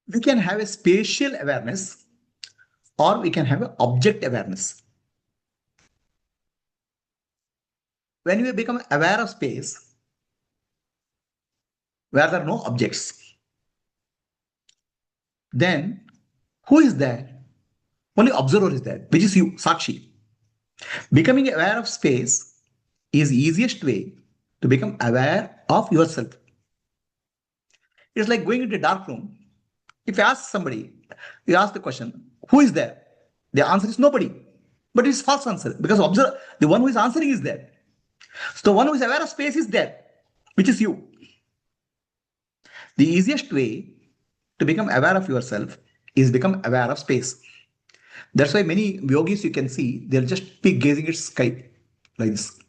We can have a spatial awareness or we can have an object awareness. When we become aware of space, where there are no objects, then who is there? Only observer is there, which is you, Sakshi. Becoming aware of space is the easiest way to become aware of yourself. It's like going into a dark room. If you ask somebody, you ask the question, who is there? The answer is nobody. But it's false answer because observe, the one who is answering is there. So the one who is aware of space is there, which is you. The easiest way to become aware of yourself is become aware of space. That's why many yogis you can see, they'll just be gazing at sky like this.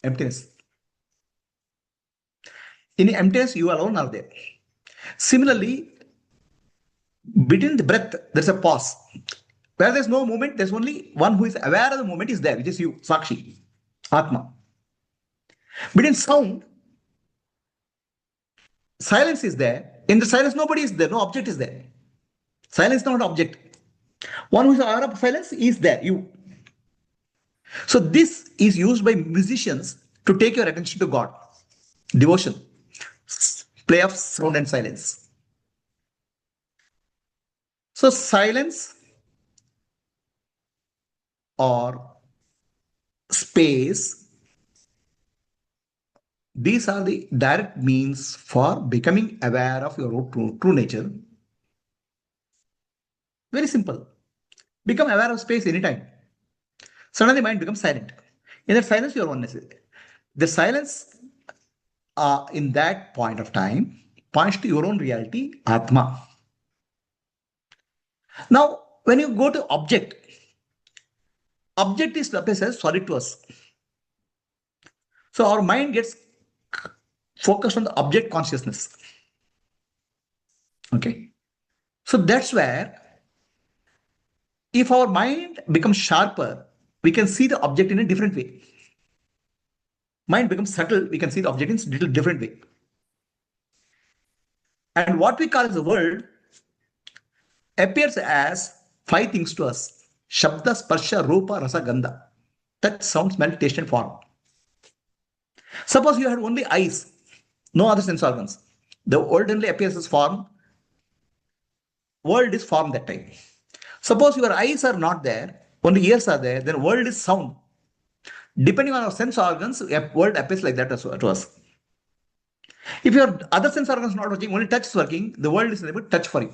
Emptiness. In emptiness, you alone are there. Similarly, between the breath, there's a pause. Where there's no movement, there's only one who is aware of the moment is there, which is you, Sakshi, Atma. Between sound, silence is there. In the silence, nobody is there, no object is there. Silence is not an object. One who is aware of silence is there, you. So this is used by musicians to take your attention to God. Devotion, play of sound and silence. So silence or space, these are the direct means for becoming aware of your true nature. Very simple. Become aware of space anytime. Suddenly mind becomes silent. In that silence, you are oneness. The silence in that point of time points to your own reality, Atma. Now, when you go to object is as solid to us. So our mind gets focused on the object consciousness. Okay. So that's where if our mind becomes sharper, we can see the object in a different way. Mind becomes subtle, we can see the object in a little different way. And what we call as the world appears as 5 things to us. Shabda, Sparsha, Rupa, Rasa, Gandha. Touch, sound, smell, taste and form. Suppose you had only eyes, no other sense organs. The world only appears as form. World is form that time. Suppose your eyes are not there, only ears are there, then world is sound. Depending on our sense organs, world appears like that to us. If your other sense organs are not working, only touch is working, the world is able to touch for you.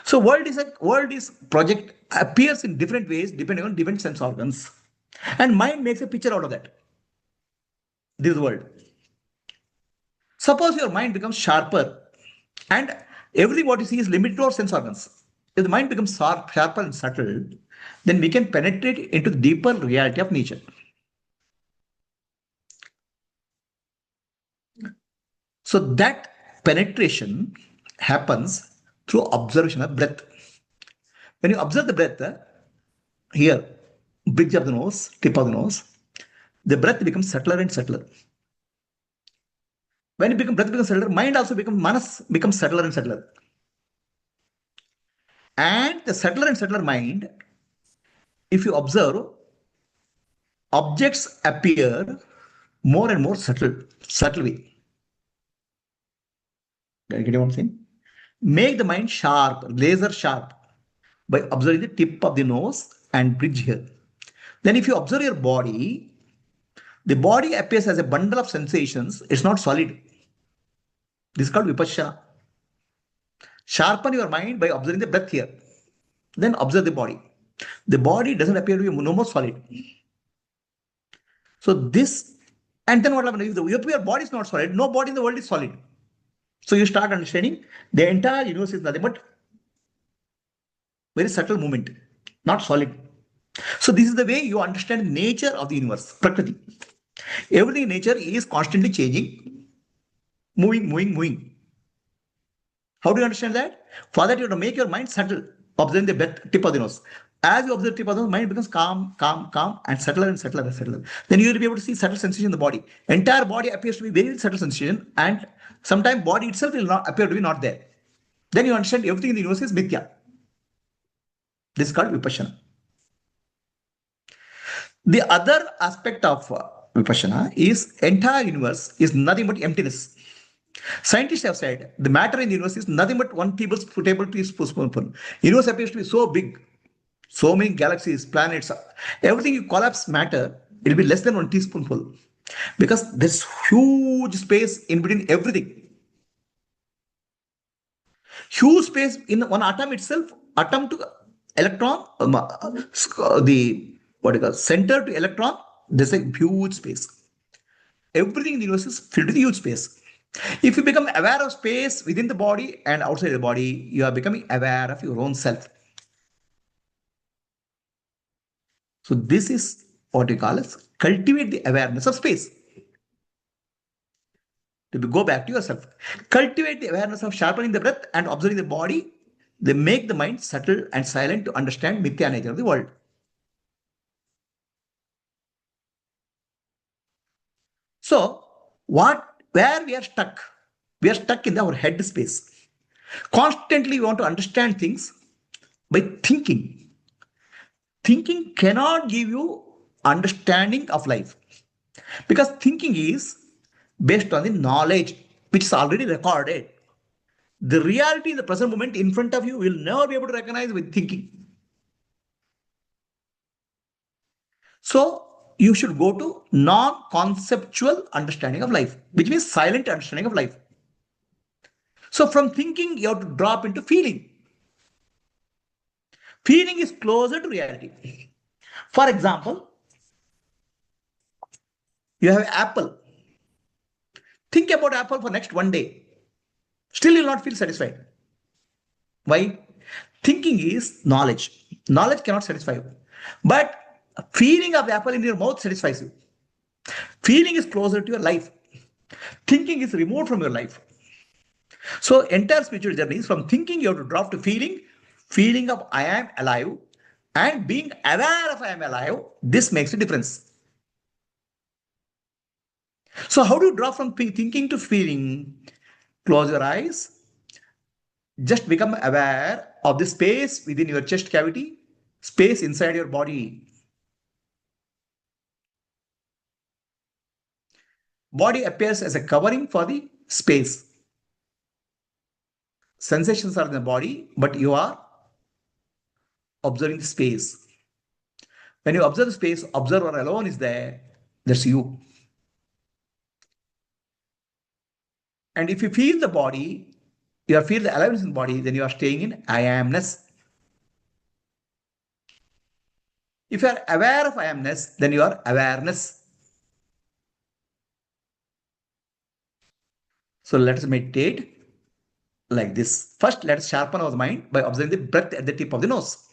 So world is project appears in different ways depending on different sense organs. And mind makes a picture out of that. This is the world. Suppose your mind becomes sharper and everything what you see is limited to our sense organs. If the mind becomes sharper and subtle, then we can penetrate into the deeper reality of nature. So that penetration happens through observation of breath. When you observe the breath, here, bridge of the nose, tip of the nose, the breath becomes subtler and subtler. When breath becomes subtler, mind also manas becomes subtler and subtler. And the subtler and subtler mind, if you observe, objects appear more and more subtle way. Get what I'm saying? Make the mind sharp, laser sharp, by observing the tip of the nose and bridge here. Then if you observe your body, the body appears as a bundle of sensations. It's not solid. This is called vipassana. Sharpen your mind by observing the breath here. Then observe the body. The body doesn't appear to be no more solid. So this, and then what happens? If your body is not solid, no body in the world is solid. So you start understanding the entire universe is nothing but very subtle movement, not solid. So this is the way you understand nature of the universe, Prakriti. Everything in nature is constantly changing, moving. How do you understand that? For that, you have to make your mind subtle, observing the tip of the nose. As you observe the tip of the mind becomes calm, calm, calm, and subtler and subtler and subtler. Then you will be able to see subtle sensation in the body. Entire body appears to be very subtle sensation, and sometimes body itself will not appear to be not there. Then you understand everything in the universe is mithya. This is called vipassana. The other aspect of vipassana is entire universe is nothing but emptiness. Scientists have said the matter in the universe is nothing but one tablespoon. Universe appears to be so big, so many galaxies, planets, everything you collapse matter, it will be less than one teaspoonful because there's huge space in between everything. Huge space in one atom itself, atom to electron, the what you call center to electron, there's a huge space. Everything in the universe is filled with huge space. If you become aware of space within the body and outside the body, you are becoming aware of your own self. So this is what we call as cultivate the awareness of space. To go back to yourself. Cultivate the awareness of sharpening the breath and observing the body. They make the mind subtle and silent to understand mithya nature of the world. So, where we are stuck? We are stuck in our head space. Constantly we want to understand things by thinking. Thinking cannot give you understanding of life because thinking is based on the knowledge which is already recorded. The reality in the present moment in front of you will never be able to recognize with thinking. So you should go to non-conceptual understanding of life, which means silent understanding of life. So from thinking, you have to drop into feeling. Feeling is closer to reality. For example, you have apple. Think about apple for next one day. Still you will not feel satisfied. Why? Thinking is knowledge. Knowledge cannot satisfy you. But feeling of the apple in your mouth satisfies you. Feeling is closer to your life. Thinking is removed from your life. So entire spiritual journey is from thinking you have to drop to feeling, feeling of I am alive, and being aware of I am alive. This makes a difference. So how do you drop from thinking to feeling? Close your eyes. Just become aware of the space within your chest cavity, space inside your body. Body appears as a covering for the space. Sensations are in the body, but you are observing the space. When you observe the space, observer alone is there. That's you. And if you feel the body, you feel the aliveness in the body, then you are staying in I amness. If you are aware of I amness, then you are awareness. So let us meditate like this. First, let us sharpen our mind by observing the breath at the tip of the nose.